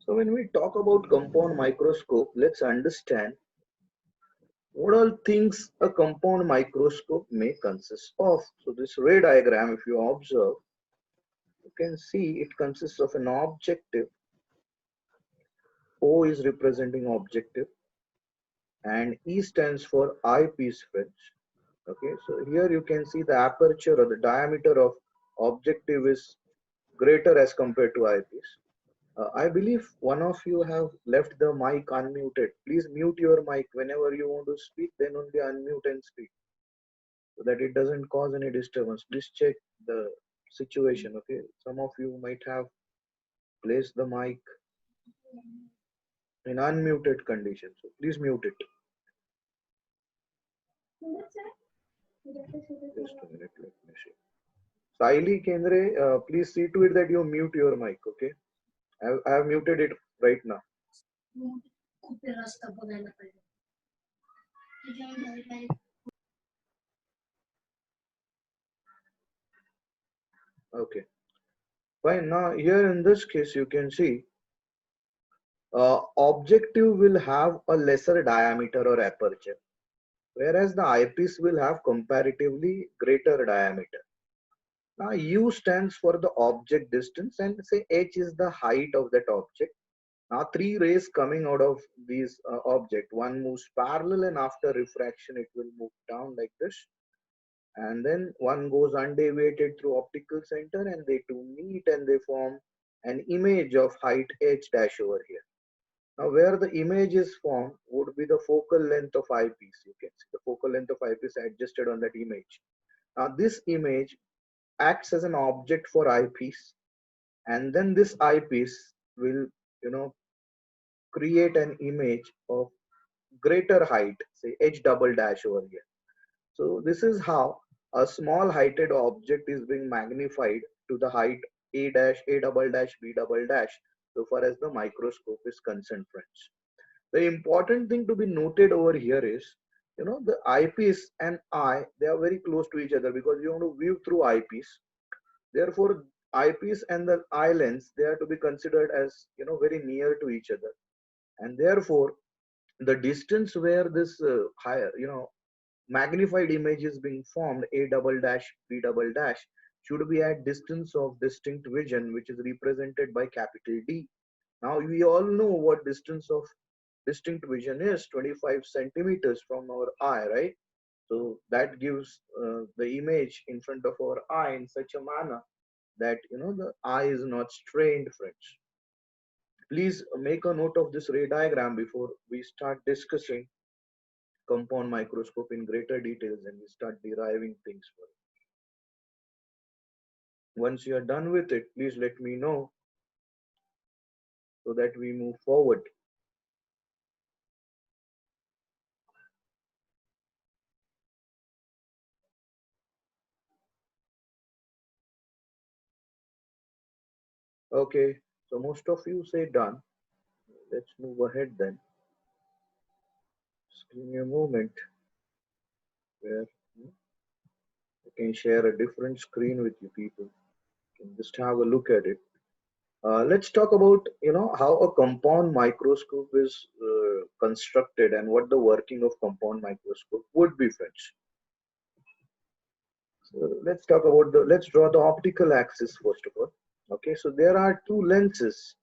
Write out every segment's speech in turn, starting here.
So when we talk about compound microscope, let's understand what all things a compound microscope may consist of. So this ray diagram, if you observe, you can see it consists of an objective. O is representing objective and E stands for eyepiece, friends. Okay, so here you can see the aperture or the diameter of objective is greater as compared to eyepiece. I believe one of you have left the mic unmuted. Please mute your mic whenever you want to speak, then only unmute and speak so that it doesn't cause any disturbance. Please check the situation. Okay, some of you might have placed the mic in unmuted condition, so please mute it. Just a minute, let me see. Saili Kendre, please see to it that you mute your mic. Okay, I have muted it right now. Okay, fine. Now here in this case, you can see objective will have a lesser diameter or aperture, whereas the eyepiece will have comparatively greater diameter. Now U stands for the object distance and say H is the height of that object. Now three rays coming out of these object, one moves parallel and after refraction it will move down like this, and then one goes undeviated through optical center and they two meet and they form an image of height H dash over here. Now where the image is formed would be the focal length of eyepiece. You can see the focal length of eyepiece adjusted on that image. Now this image acts as an object for eyepiece, and then this eyepiece will, create an image of greater height, say H double dash over here. So this is how a small heighted object is being magnified to the height A dash, A double dash, B double dash, so far as the microscope is concerned, friends. The important thing to be noted over here is, the eyepiece and eye, they are very close to each other because you want to view through eyepiece. Therefore, eyepiece and the eye lens, they are to be considered as, very near to each other. And therefore, the distance where this higher, magnified image is being formed, A double dash, B double dash, should be at distance of distinct vision, which is represented by capital D. Now we all know what distance of distinct vision is, 25 centimeters from our eye, right? So that gives the image in front of our eye in such a manner that the eye is not strained, friends. Please make a note of this ray diagram before we start discussing compound microscope in greater details and we start deriving things for it. Once you are done with it, please let me know so that we move forward. Okay, so most of you say done. Let's move ahead then. Just give me a moment where I can share a different screen with you people. You can just have a look at it. Let's talk about how a compound microscope is constructed and what the working of compound microscope would be, friends. So let's draw the optical axis first of all. Okay, so there are two lenses.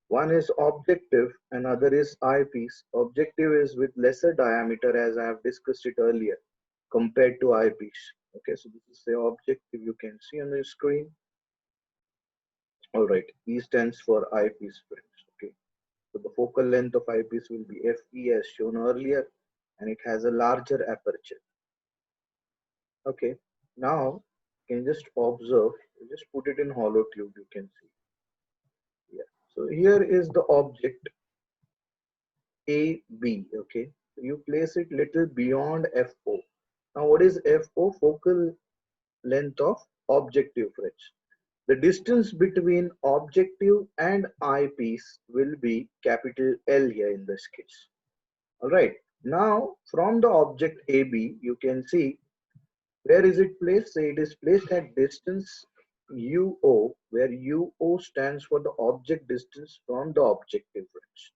One is objective and other is eyepiece. Objective is with lesser diameter as I have discussed it earlier compared to eyepiece. Okay, so this is the objective you can see on the screen. All right, E stands for eyepiece, friends. Okay, so the focal length of eyepiece will be FE as shown earlier and it has a larger aperture. Okay, now you can just observe, just put it in hollow tube, you can see. Yeah, so here is the object AB. Okay, so you place it little beyond FO. Now what is FO? Focal length of objective, friends. The distance between objective and eyepiece will be capital L here in this case. All right, now from the object AB you can see where is it placed. So it is placed at distance UO, where UO stands for the object distance from the objective lens.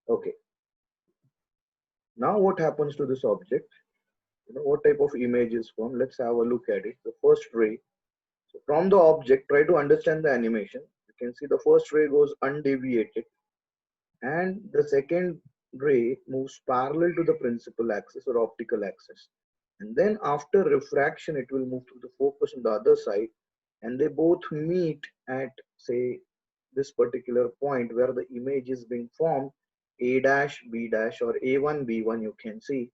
Okay, now what happens to this object? What type of image is formed? Let's have a look at it. The first ray. So from the object, try to understand the animation. You can see the first ray goes undeviated, and the second ray moves parallel to the principal axis or optical axis. And then after refraction, it will move to the focus on the other side, and they both meet at, say, this particular point where the image is being formed, A dash B dash or A1 B1, you can see.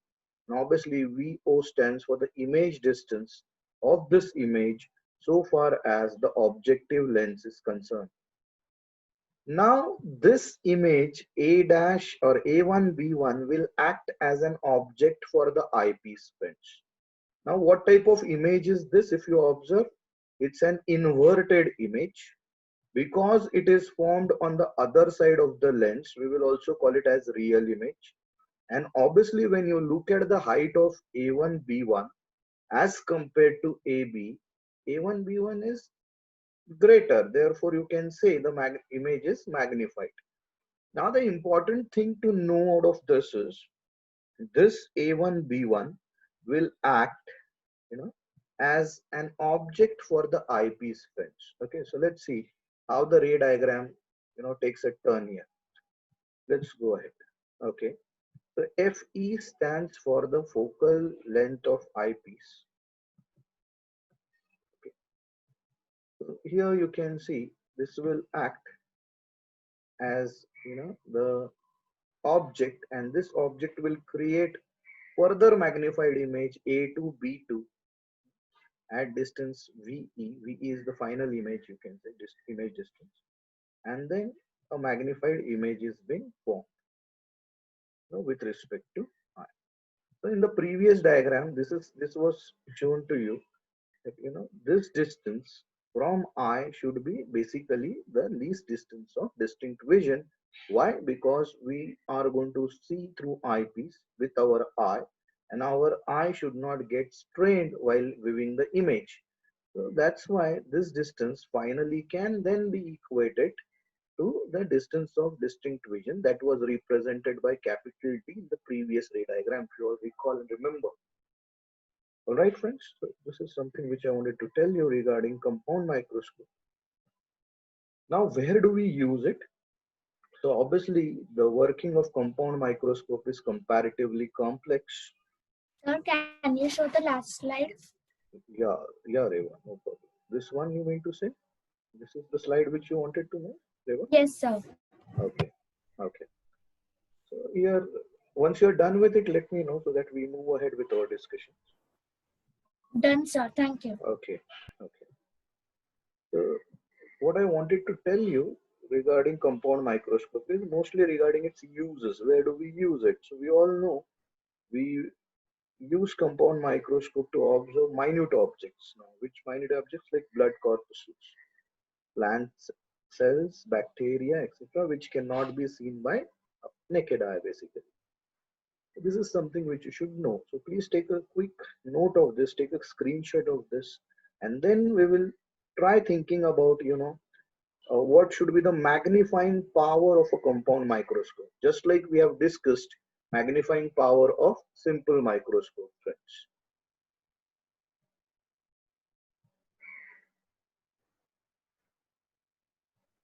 And obviously VO stands for the image distance of this image so far as the objective lens is concerned. Now this image A dash or A1 B1 will act as an object for the eyepiece bench. Now what type of image is this? If you observe, it's an inverted image. Because it is formed on the other side of the lens, we will also call it as real image. And obviously when you look at the height of A1 B1 as compared to AB, A1 B1 is greater, therefore you can say the image is magnified. Now the important thing to know out of this is this A1 B1 will act, as an object for the eyepiece bench. Okay, so let's see how the ray diagram takes a turn here. Let's go ahead. Okay, so FE stands for the focal length of eyepiece. Okay, so here you can see this will act as the object, and this object will create further magnified image A2 B2 at distance VE. VE is the final image, you can say, this image distance, and then a magnified image is being formed with respect to I. So in the previous diagram, this was shown to you that this distance from eye should be basically the least distance of distinct vision. Why? Because we are going to see through eyepiece with our eye, and our eye should not get strained while viewing the image. So that's why this distance finally can then be equated to the distance of distinct vision that was represented by capital D in the previous ray diagram, if you all recall and remember. All right, friends, so this is something which I wanted to tell you regarding compound microscope. Now, where do we use it? So obviously, the working of compound microscope is comparatively complex. Sir, can you show the last slide? Yeah, Reva, no problem. This one you mean to say? This is the slide which you wanted to know, Reva? Yes, sir. Okay, okay. So here, once you're done with it, let me know so that we move ahead with our discussion. Done, sir. Thank you. Okay, okay. So what I wanted to tell you regarding compound microscope is mostly regarding its uses. Where do we use it? So we all know we use compound microscope to observe minute objects. Now, which minute objects? Like blood corpuscles, plant cells, bacteria, etc., which cannot be seen by naked eye, basically. This is something which you should know. So please take a quick note of this, take a screenshot of this, and then we will try thinking about, what should be the magnifying power of a compound microscope, just like we have discussed magnifying power of simple microscope, friends.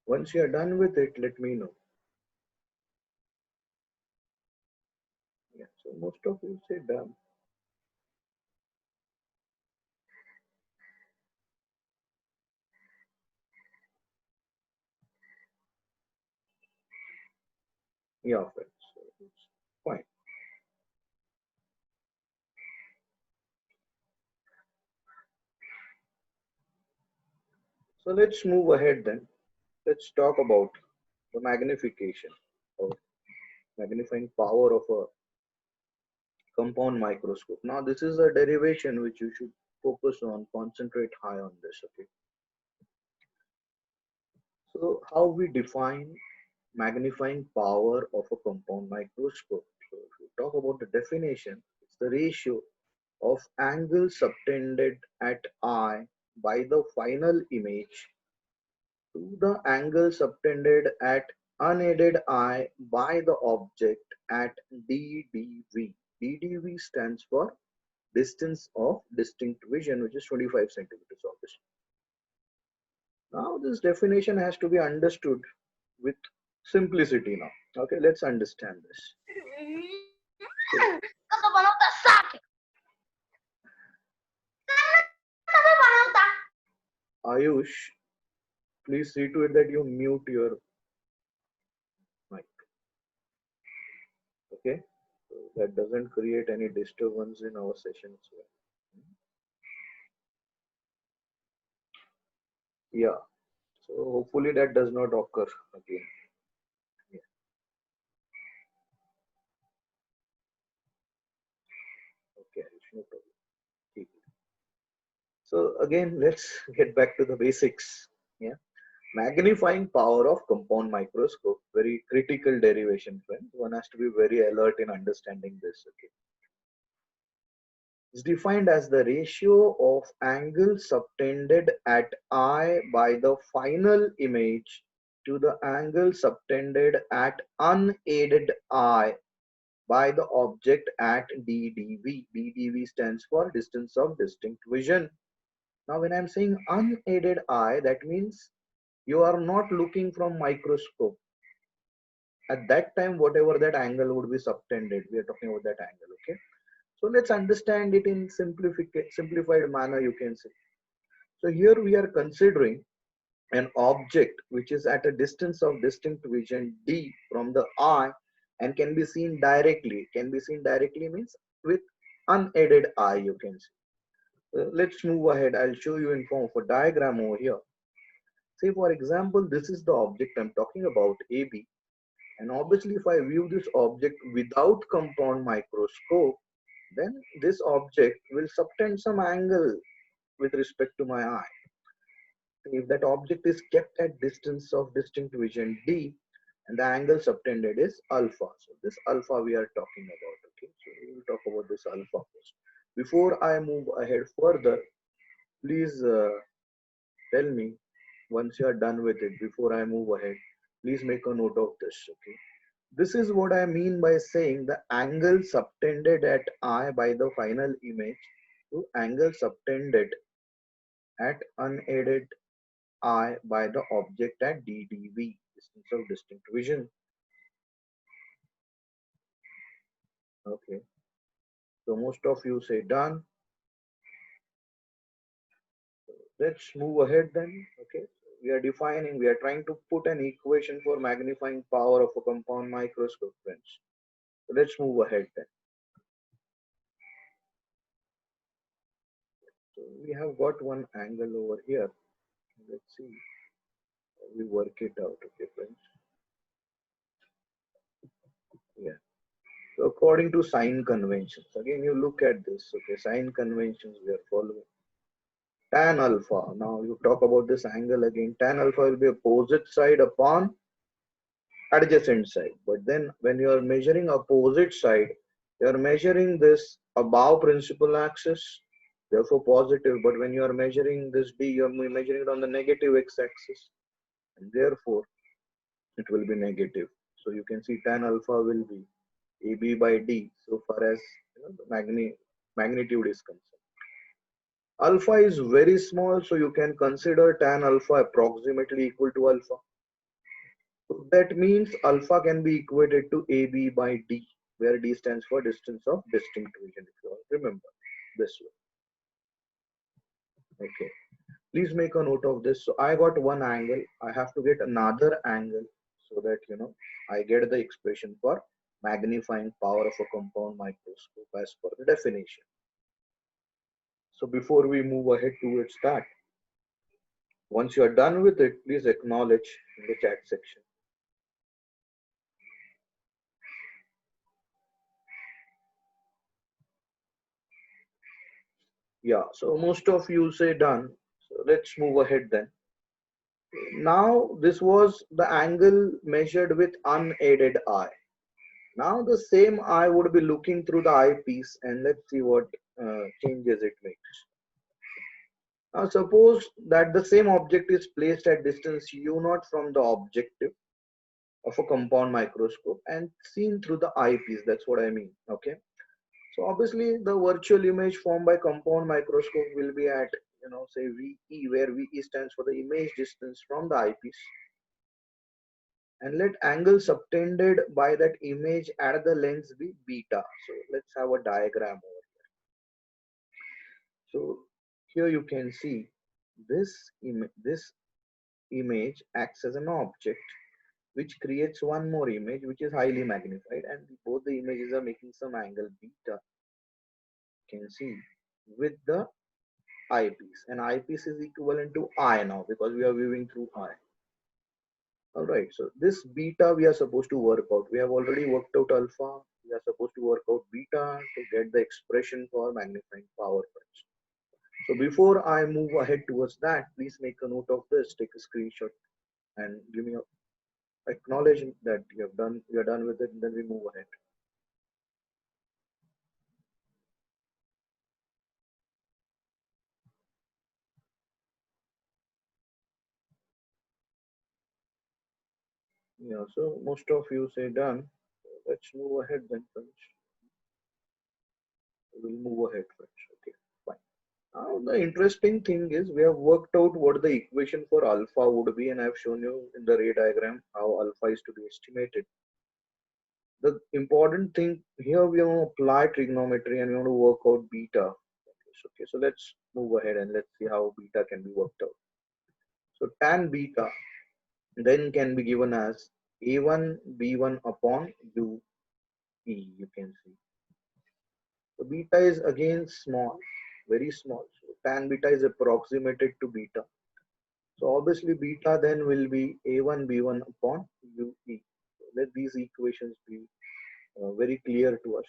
Once you are done with it, let me know. Yeah, so most of you say done. Yeah, friends, so it's fine. So let's move ahead then. Let's talk about the magnification or magnifying power of a compound microscope. Now, this is a derivation which you should focus on, concentrate high on this. Okay. So, how we define magnifying power of a compound microscope? So, if we talk about the definition, it's the ratio of angle subtended at eye by the final image to the angle subtended at unaided eye by the object at DDV. DDV stands for distance of distinct vision, which is 25 centimeters obviously. Now this definition has to be understood with simplicity now. Okay, let's understand this. Ayush, please see to it that you mute your mic. Okay, so that doesn't create any disturbance in our session as well. Yeah, so hopefully that does not occur again. Yeah. Okay, Ayush, no problem. Keep it. So again, let's get back to the basics. Yeah. Magnifying power of compound microscope, very critical derivation, friends. One has to be very alert in understanding this. Okay, is defined as the ratio of angle subtended at eye by the final image to the angle subtended at unaided eye by the object at DDV. DDV stands for distance of distinct vision. Now, when I'm saying unaided eye, that means you are not looking from microscope. At that time, whatever that angle would be subtended, we are talking about that angle. Okay, so let's understand it in simplified manner, you can say. So here we are considering an object which is at a distance of distinct vision D from the eye and can be seen directly. Can be seen directly means with unaided eye, you can see. Let's move ahead. I'll show you in form of a diagram over here. Say for example, this is the object I'm talking about, AB. And obviously if I view this object without compound microscope, then this object will subtend some angle with respect to my eye. If that object is kept at distance of distinct vision D and the angle subtended is alpha. So this alpha we are talking about. Okay, so we will talk about this alpha first. Before I move ahead further, please tell me once you are done with it. Before I move ahead, please make a note of this. Okay, this is what I mean by saying the angle subtended at eye by the final image to angle subtended at unaided eye by the object at DDV, distance of distinct vision. Okay, so most of you say done. Let's move ahead then. Okay, we are defining, we are trying to put an equation for magnifying power of a compound microscope, friends. So let's move ahead then. So we have got one angle over here. Let's see how we work it out. Okay, friends. Yeah. So according to sign conventions, again you look at this. Okay, sign conventions we are following. Tan alpha. Now you talk about this angle again. Tan alpha will be opposite side upon adjacent side. But then when you are measuring opposite side, you are measuring this above principal axis, therefore positive. But when you are measuring this D, you are measuring it on the negative x-axis, and therefore it will be negative. So you can see tan alpha will be AB by D so far as the magnitude is concerned. Alpha is very small, so you can consider tan alpha approximately equal to alpha. So that means alpha can be equated to AB by D, where D stands for distance of distinct vision, if you all remember this way. Okay, please make a note of this. So I got one angle, I have to get another angle so that I get the expression for magnifying power of a compound microscope as per the definition. So before we move ahead towards that, once you are done with it, please acknowledge in the chat section. Yeah, so most of you say done. So let's move ahead then. Now this was the angle measured with unaided eye. Now the same eye would be looking through the eyepiece and let's see what changes it makes. Now suppose that the same object is placed at distance u0 from the objective of a compound microscope and seen through the eyepiece. That's what I mean. Okay. So obviously the virtual image formed by compound microscope will be at, say VE, where VE stands for the image distance from the eyepiece. And let angle subtended by that image at the lens be beta. So let's have a diagram over here. So here you can see this image acts as an object which creates one more image which is highly magnified, and both the images are making some angle beta. You can see with the eyepiece, and eyepiece is equivalent to eye now because we are viewing through eye. All right, so this beta we are supposed to work out. We have already worked out alpha. We are supposed to work out beta to get the expression for magnifying power. So before I move ahead towards that, please make a note of this, take a screenshot and give me a acknowledge that you are done with it, and then we move ahead. Yeah, so most of you say done. Let's move ahead then, friends. We'll move ahead, friends. Okay, fine. Now the interesting thing is we have worked out what the equation for alpha would be, and I've shown you in the ray diagram how alpha is to be estimated. The important thing here, we want to apply trigonometry and we want to work out beta. Okay, so let's move ahead and let's see how beta can be worked out. So tan beta then can be given as a1 b1 upon u e, you can see. So beta is again small, very small. So tan beta is approximated to beta. So obviously beta then will be a1 b1 upon ue. So let these equations be very clear to us.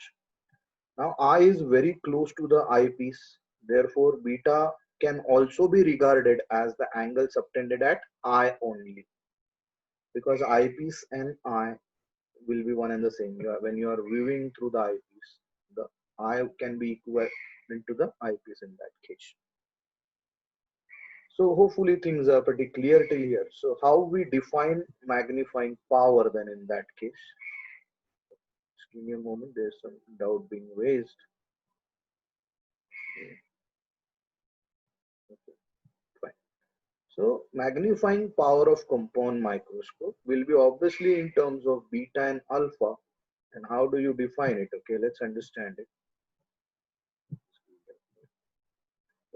Now eye is very close to the eyepiece. Therefore beta can also be regarded as the angle subtended at eye only, because eyepiece and eye will be one and the same. When you are viewing through the eyepiece, the eye can be equivalent to the eyepiece in that case. So hopefully things are pretty clear till here. So how we define magnifying power then in that case? Just give me a moment, there's some doubt being raised. Okay, fine. So magnifying power of compound microscope will be obviously in terms of beta and alpha. And how do you define it? Okay, let's understand it.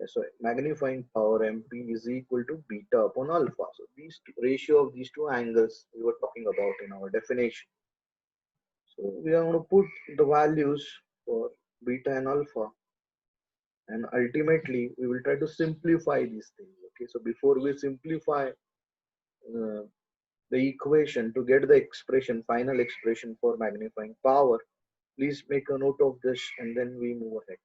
So magnifying power MP is equal to beta upon alpha. So these ratio of these two angles we were talking about in our definition. So we are going to put the values for beta and alpha, and ultimately we will try to simplify these things. Okay, so before we simplify the equation to get the expression, final expression for magnifying power, please make a note of this and then we move ahead.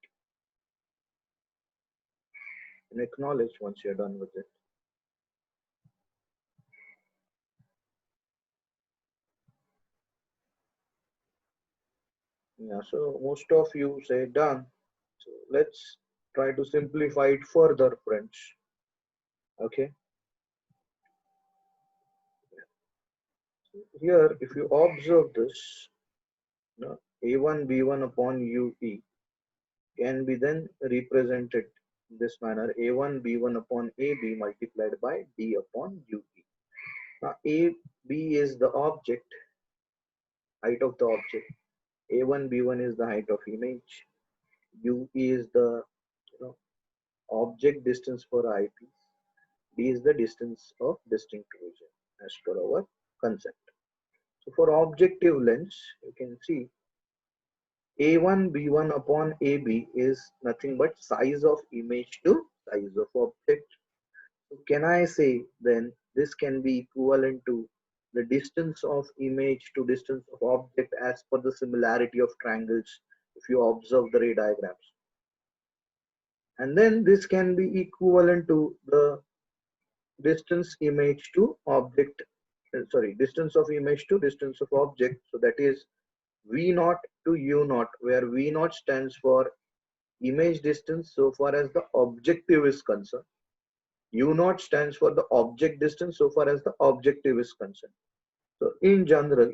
And acknowledge once you're done with it. Yeah, so most of you say done. So let's try to simplify it further, friends. Okay. Here, if you observe this, a1 b1 upon ue can be then represented in this manner: a1 b1 upon ab multiplied by d upon ue. Now, ab is the object, height of the object. A1 b1 is the height of image. ue is the object distance for eyepiece. D is the distance of distinct vision as per our concept. So for objective lens, you can see A1 B1 upon AB is nothing but size of image to size of object. So can I say then this can be equivalent to the distance of image to distance of object as per the similarity of triangles if you observe the ray diagrams. And then this can be equivalent to the distance image to object, distance of image to distance of object. So that is V naught to U naught, where V naught stands for image distance so far as the objective is concerned, U naught stands for the object distance so far as the objective is concerned. So in general,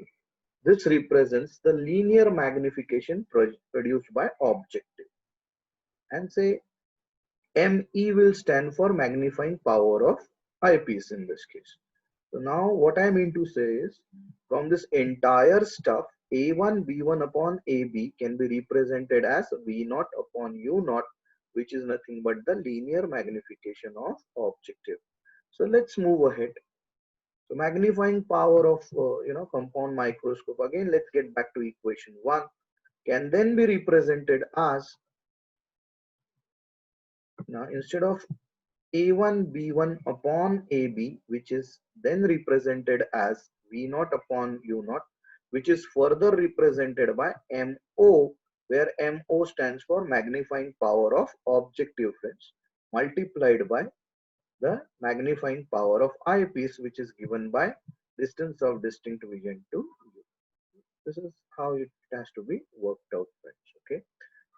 this represents the linear magnification produced by objective. And say ME will stand for magnifying power of eyepiece in this case. So now what I mean to say is, from this entire stuff, A1 B1 upon AB can be represented as V naught upon U naught, which is nothing but the linear magnification of objective. So let's move ahead. So magnifying power of compound microscope, again let's get back to equation 1, can then be represented as, now instead of A1 B1 upon AB, which is then represented as V naught upon U naught, which is further represented by MO, where MO stands for magnifying power of objective lens, multiplied by the magnifying power of eyepiece, which is given by distance of distinct vision to U. This is how it has to be worked out, friends. Okay.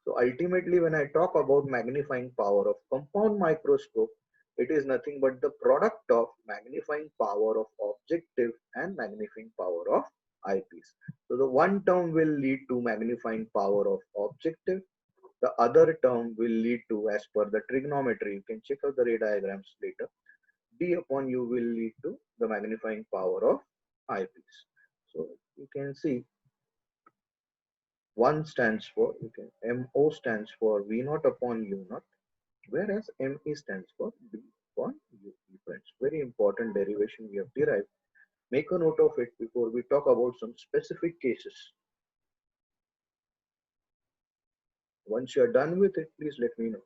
So ultimately, when I talk about magnifying power of compound microscope, it is nothing but the product of magnifying power of objective and magnifying power of eyepiece. So the one term will lead to magnifying power of objective. The other term will lead to, as per the trigonometry, you can check out the ray diagrams later, D upon U will lead to the magnifying power of eyepiece. So you can see 1 stands for, MO stands for V naught upon U naught, whereas ME stands for D upon U. Friends, very important derivation we have derived. Make a note of it before we talk about some specific cases. Once you are done with it, please let me know.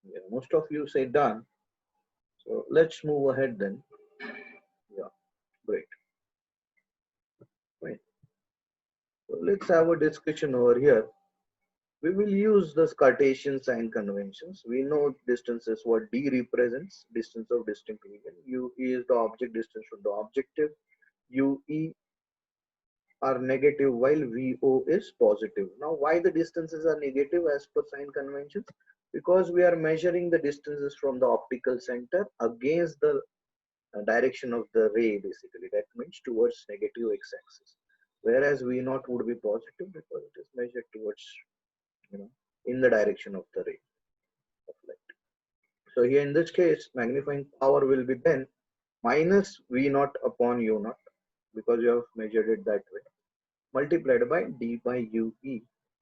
Yeah, most of you say done. So let's move ahead then. Yeah, great. Right. So let's have a discussion over here. We will use the Cartesian sign conventions. We know distances what D represents, distance of distinct vision. UE is the object distance from the objective. UE are negative while VO is positive. Now why the distances are negative as per sign conventions? Because we are measuring the distances from the optical center against the direction of the ray, basically. That means towards negative x-axis. Whereas V naught would be positive because it is measured towards, in the direction of the ray of light. So here in this case, magnifying power will be then minus V naught upon U naught, because you have measured it that way, multiplied by D by UE.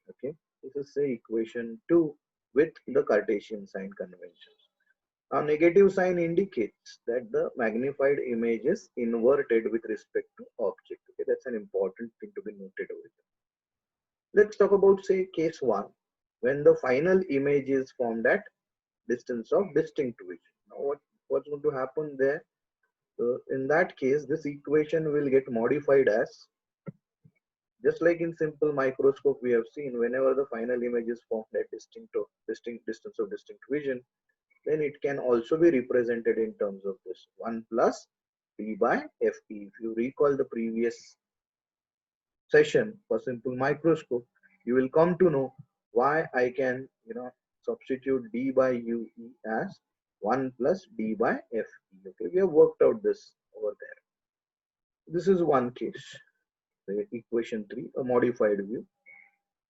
Okay, this is say equation 2 with the Cartesian sign conventions. Now negative sign indicates that the magnified image is inverted with respect to object. Okay, that's an important thing to be noted over here. Let's talk about say case 1, when the final image is formed at distance of distinct vision. Now what's going to happen there? So in that case, this equation will get modified as, just like in simple microscope we have seen, whenever the final image is formed at distinct distance of distinct vision, then it can also be represented in terms of this 1 plus D by FE. If you recall the previous session for simple microscope, you will come to know why I can substitute D by UE as 1 plus D by FE. Okay, we have worked out this over there. This is one case. Equation 3, a modified view.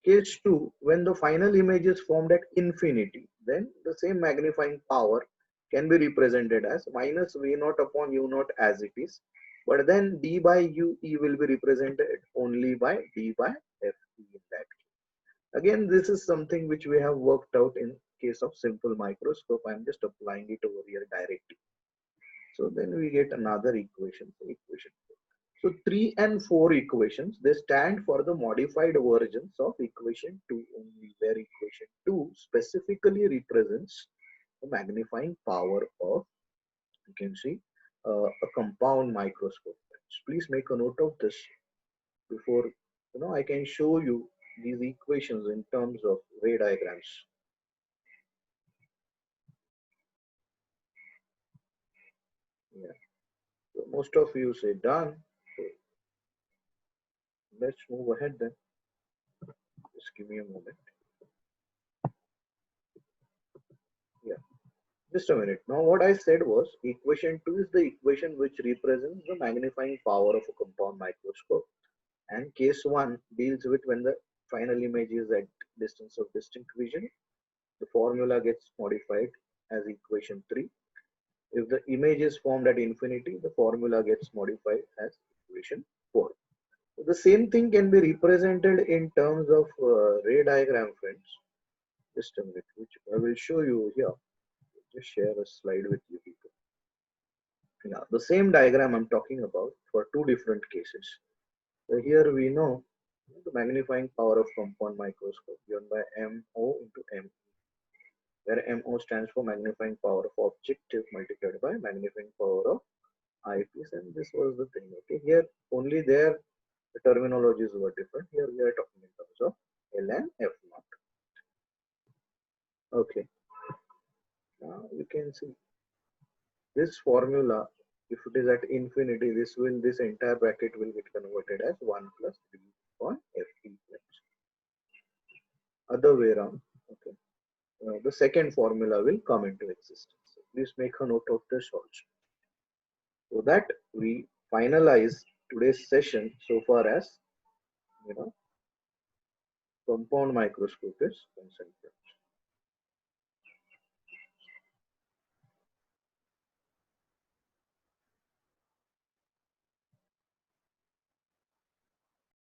Case 2, when the final image is formed at infinity, then the same magnifying power can be represented as minus V naught upon U naught as it is, but then D by UE will be represented only by D by FE in that case. Again, this is something which we have worked out in case of simple microscope. I am just applying it over here directly. So then we get another equation, equation 4. So 3 and 4 equations, they stand for the modified versions of equation 2 only, where equation 2 specifically represents the magnifying power of, you can see, a compound microscope. Please make a note of this before I can show you these equations in terms of ray diagrams. Yeah. So most of you say done. So let's move ahead then. Just give me a moment. Yeah, just a minute. Now what I said was equation 2 is the equation which represents the magnifying power of a compound microscope, and case 1 deals with when the final image is at distance of distinct vision. The formula gets modified as equation 3. If the image is formed at infinity, the formula gets modified as equation 4. So the same thing can be represented in terms of ray diagram, friends. Just a minute, which I will show you here. Just share a slide with you people. Yeah, the same diagram I'm talking about for two different cases. So here we know the magnifying power of compound microscope given by MO into M, where MO stands for magnifying power of objective multiplied by magnifying power of eyepiece, and this was the thing. Okay, here only there the terminologies were different. Here we are talking in terms of L and F naught. Okay, now you can see this formula. If it is at infinity, this entire bracket will get converted as 1 plus 3 upon Ft. Other way around. Okay, the second formula will come into existence. So please make a note of this also. So that we finalize today's session so far as compound microscope is concerned.